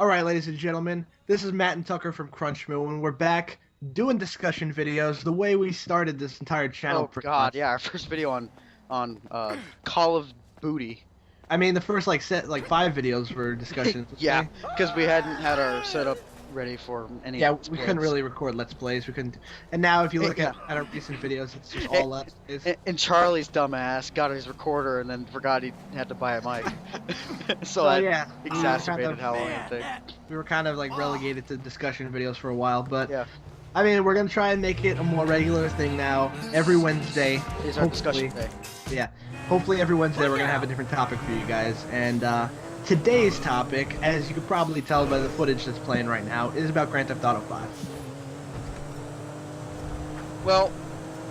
All right, ladies and gentlemen, this is Matt and Tucker from Crunchmill, and we're back doing discussion videos the way we started this entire channel, Oh pretty God, much. yeah, our first video on Call of Booty. I mean, the first like 5 videos were discussions, Yeah, okay? because we hadn't had our setup ready for any Yeah, Let's we couldn't Plays. really record Let's Plays. We couldn't, and now if you look Yeah, at our recent videos, it's just and, all Let's Plays. and Charlie's dumbass got his recorder and then forgot he had to buy a mic, so So that yeah, exacerbated how long it took. we were kind of like relegated to discussion videos for a while, but Yeah, I mean, we're gonna try and make it a more regular thing now. Every Wednesday, is our discussion hopefully. day. Yeah. Hopefully every Wednesday we're gonna have a different topic for you guys. And today's topic, as you could probably tell by the footage that's playing right now, is about Grand Theft Auto 5. Well,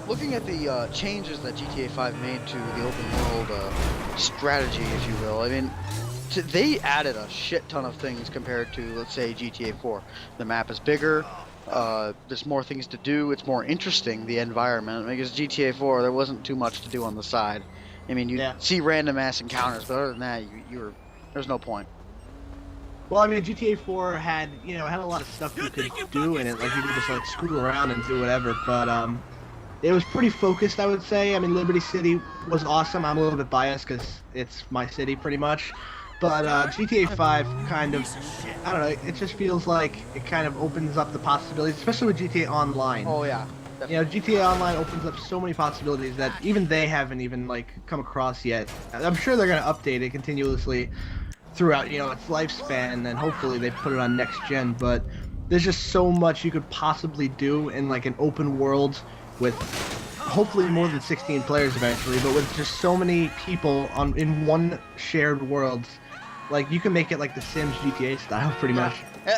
looking at the changes that GTA 5 made to the open world strategy, if you will, I mean, they added a shit ton of things compared to, let's say, GTA 4. The map is bigger. There's more things to do. It's more interesting, the environment, because GTA 4 there wasn't too much to do on the side. I mean, you Yeah. see random ass encounters, but other than that, there's no point. Well, I mean, GTA 4 had, had a lot of stuff you could do in it. Like, you could just, like, screw around and do whatever. But, it was pretty focused, I would say. I mean, Liberty City was awesome. I'm a little bit biased because it's my city, pretty much. But GTA 5 kind of, I don't know, it just feels like it kind of opens up the possibilities, especially with GTA Online. Oh yeah, GTA Online opens up so many possibilities that even they haven't even, like, come across yet. I'm sure they're going to update it continuously throughout, its lifespan, and hopefully they put it on next gen, but there's just so much you could possibly do in, like, an open world with hopefully more than 16 players eventually, but with just so many people in one shared world. Like, you can make it like the Sims GTA style, pretty much.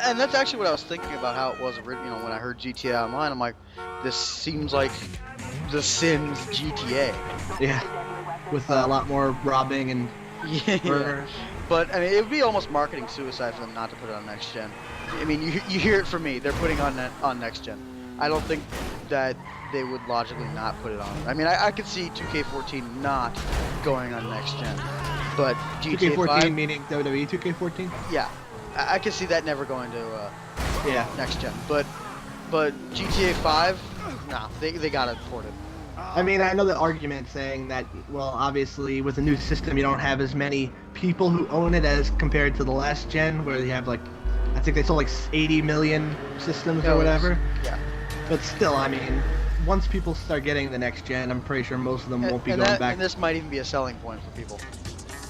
and that's actually what I was thinking about how it was, when I heard GTA Online. I'm like, this seems like The Sims GTA. Yeah, with a lot more robbing and Yeah. murder. But I mean, it would be almost marketing suicide for them not to put it on next gen. I mean, you hear it from me. They're putting on next gen. I don't think that they would logically not put it on. I mean, I could see 2K14 not going on next gen, but GTA 2K14 5, meaning WWE 2K14? yeah, I could see that never going to Yeah. next gen. But GTA 5, nah, they gotta port it. I mean, I know the argument saying that, well, obviously with the new system you don't have as many people who own it as compared to the last gen, where you have, like, I think they sold like 80 million systems or whatever. Yeah. But still, I mean, once people start getting the next gen, I'm pretty sure most of them won't be going back. And this might even be a selling point for people.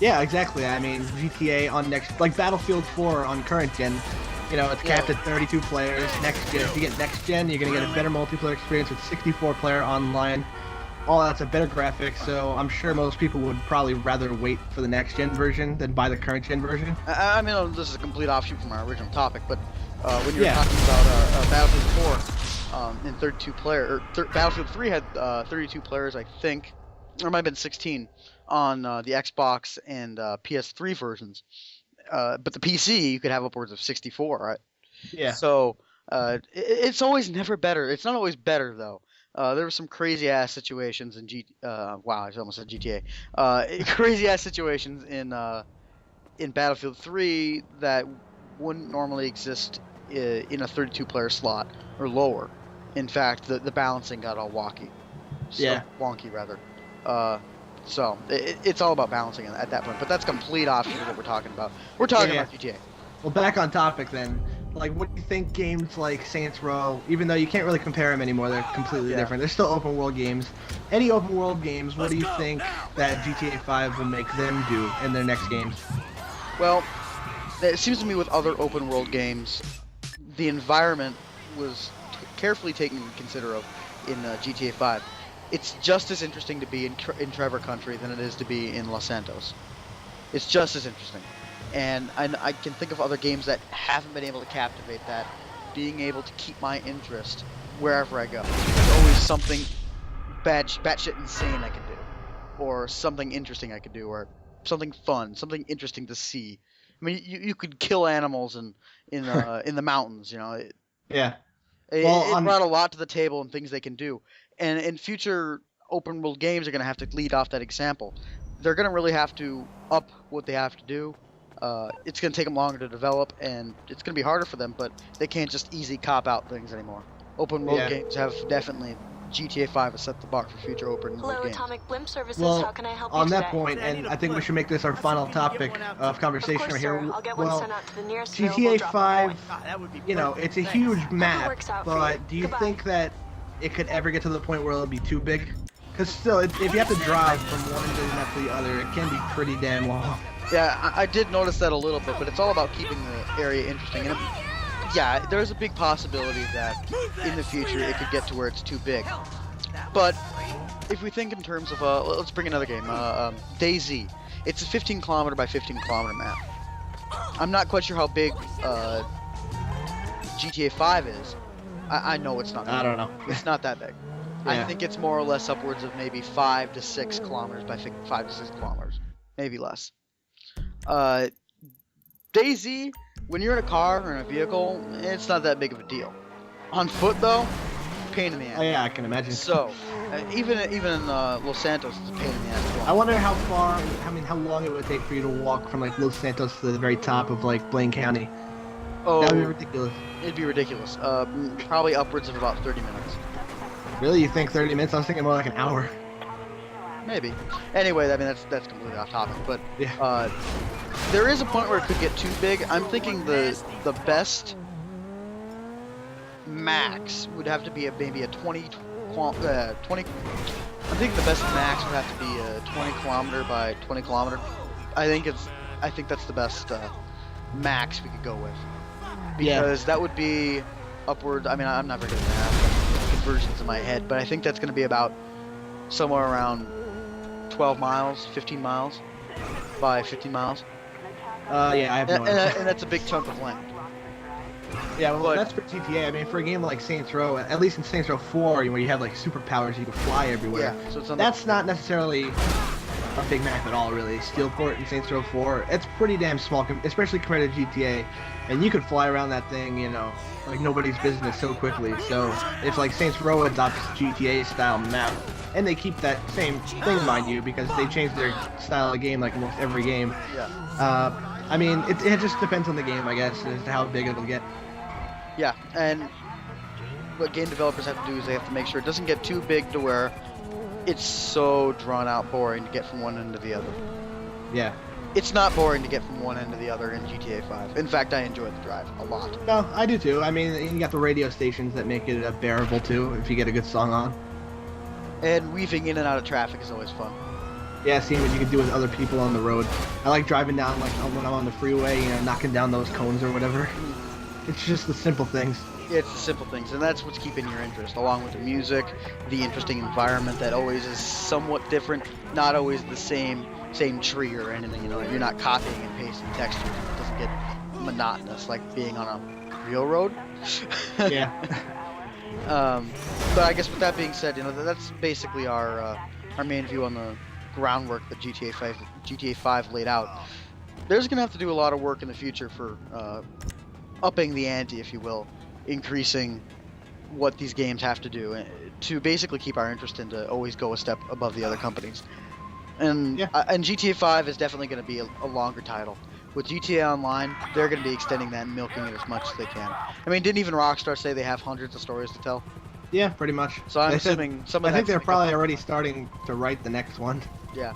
Yeah, exactly. I mean, GTA on next, like Battlefield 4 on current gen, it's capped at 32 players. Next gen, if you get next gen, you're gonna get a better multiplayer experience with 64 player online. All that's a better graphics, so I'm sure most people would probably rather wait for the next gen version than buy the current gen version. I mean, this is a complete offshoot from our original topic, but when you were Yeah. talking about Battlefield 4 in 32 player, Battlefield 3 had 32 players, I think, or it might have been 16 on the Xbox and PS3 versions. But the PC, you could have upwards of 64, right? Yeah. So it's always never better. It's not always better, though. There were some crazy ass situations in wow, I almost said GTA. Crazy ass situations in Battlefield 3 that wouldn't normally exist in a 32 player slot or lower. In fact, the balancing got all wonky. So, Yeah. wonky rather. So it's all about balancing at that point. But that's complete offshoot of what we're talking about. We're talking Yeah. about GTA. Well, back on topic then. Like, what do you think games like Saints Row, even though you can't really compare them anymore, they're completely different. They're still open world games. Any open world games, what do you think that GTA 5 will make them do in their next games? Well, it seems to me with other open world games, the environment was carefully taken into consider of in GTA 5. It's just as interesting to be in Trevor Country than it is to be in Los Santos. It's just as interesting. And I can think of other games that haven't been able to captivate that, being able to keep my interest wherever I go. There's always something batshit insane I can do, or something interesting I could do, or something fun, something interesting to see. I mean, you could kill animals in the mountains. Yeah. It, Well, it brought a lot to the table and things they can do. And in future open world games are going to have to lead off that example. They're going to really have to up what they have to do. it's going to take them longer to develop, and it's going to be harder for them, but they can't just easy cop out things anymore. Open world Yeah. games have definitely, GTA 5 has set the bar for future open Hello, world games. Atomic Blimp Services. Well, How can I help you on today? that point, and I think we should make this our final topic of conversation Of course, right here. sir. I'll get one Well, sent out to the nearest available GTA drop-off 5, point. That would be you know, perfect. it's a Thanks. huge map, works out for but you. do you Goodbye. think that it could ever get to the point where it'll be too big? Because still, if you have to drive from one end of the map to the other, it can be pretty damn long. Yeah, I did notice that a little bit, but it's all about keeping the area interesting. And yeah, there's a big possibility that in the future it could get to where it's too big. But if we think in terms of, let's bring another game, DayZ. It's a 15 kilometer by 15 kilometer map. I'm not quite sure how big GTA 5 is. I know it's not. I don't know. It's not that big. I Yeah. think it's more or less upwards of maybe 5 to 6 kilometers by 5 to 6 kilometers, maybe less. DayZ, when you're in a car or in a vehicle, it's not that big of a deal. On foot though, pain in the ass. Oh yeah, I can imagine. So, even Los Santos is a pain in the ass. as well. I wonder how far, how long it would take for you to walk from like Los Santos to the very top of like Blaine County. Oh, That would be ridiculous. it'd be ridiculous. Probably upwards of about 30 minutes. Really? You think 30 minutes? I was thinking more like an hour. Maybe. Anyway, I mean that's completely off topic, but Yeah. there is a point where it could get too big. I'm thinking the best max would have to be maybe a 20. I think the best max would have to be a 20 kilometer by 20 kilometer. I think that's the best max we could go with, Yeah. because that would be upward. I mean, I'm not very good at math conversions in my head, but I think that's going to be about somewhere around 12 miles, 15 miles by 15 miles. Yeah, I have no And, idea. and that's a big chunk of land. Yeah, well, but- that's for GTA. I mean, for a game like Saints Row, at least in Saints Row 4, where you have like superpowers, you can fly everywhere. Yeah, so it's on That's not necessarily a big map at all, really. Steelport in Saints Row 4, it's pretty damn small, especially compared to GTA. And you could fly around that thing, you know, like nobody's business so quickly. So if like Saints Row adopts GTA style map, and they keep that same thing, mind you, because they change their style of game like almost every game. Yeah. I mean, it just depends on the game, I guess, as to how big it'll get. Yeah, and what game developers have to do is they have to make sure it doesn't get too big to where it's so drawn out boring to get from one end to the other. Yeah. It's not boring to get from one end to the other in GTA 5. In fact, I enjoy the drive a lot. No, I do too. I mean, you got the radio stations that make it bearable too, if you get a good song on. And weaving in and out of traffic is always fun. Yeah, seeing what you can do with other people on the road. I like driving down, like when I'm on the freeway, you know, knocking down those cones or whatever. It's just the simple things. It's the simple things, and that's what's keeping your interest, along with the music, the interesting environment that always is somewhat different, not always the same tree or anything. You know, you're not copying and pasting textures. It doesn't get monotonous like being on a real road. Yeah. But I guess with that being said, you know, that's basically our main view on the groundwork that GTA 5 laid out. There's gonna have to do a lot of work in the future for upping the ante, if you will, increasing what these games have to do to basically keep our interest in to always go a step above the other companies. And Yeah. And GTA 5 is definitely going to be a longer title. With GTA Online, they're going to be extending that and milking it as much as they can. I mean, didn't even Rockstar say they have hundreds of stories to tell? Yeah, pretty much. So I'm They said- assuming some of I think that's they're gonna probably already starting to write the next one. Yeah.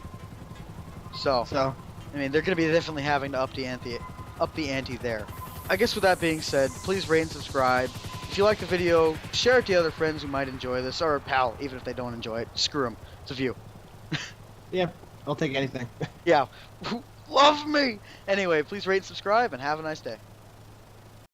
So, So, I mean, they're going to be definitely having to up the ante there. I guess with that being said, please rate and subscribe. If you like the video, share it to other friends who might enjoy this, or pal, even if they don't enjoy it. Screw them. It's a view. yeah, I'll take anything. Yeah. Love me! Anyway, please rate and subscribe, and have a nice day.